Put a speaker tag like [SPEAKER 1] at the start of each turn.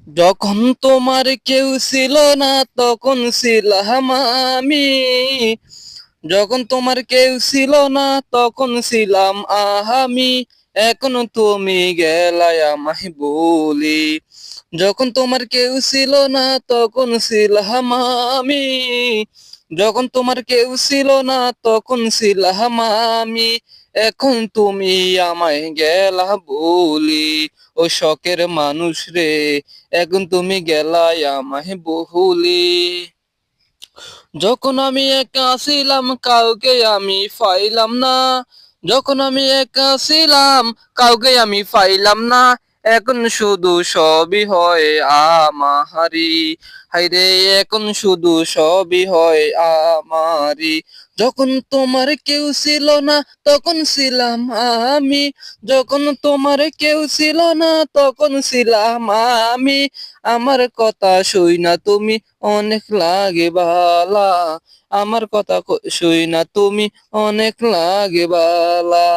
[SPEAKER 1] যখন তোমার কেউ ছিল না তখন ছিলাম আমি। যখন তোমার কেউ ছিল না তখন ছিলাম আমি। এখন তুমি গেলায় আমায় বলি। যখন তোমার কেউ ছিল না তখন ছিলাম আমি। যখন তোমার কেউ ছিল না তখন ছিলাম আমি। এখন তুমি আমায় গেলা বলি। ও শখের মানুষ রে, এখন তুমি গেলাই আমায় বহুলি। যখন আমি একা ছিলাম কাউকে আমি পাইলাম না। যখন আমি একা ছিলাম কাউকে আমি পাইলাম না। এখন শুধু সবই হয় আমারি। হায়রে এখন শুধু সবই হয় আমারি। যখন তোমার কেউ ছিল না তখন ছিলাম আমি। যখন তোমার কেউ ছিল না তখন ছিলাম আমি। আমার কথা শুই না তুমি অনেক লাগে বালা। আমার কথা শুই না তুমি অনেক লাগে বালা।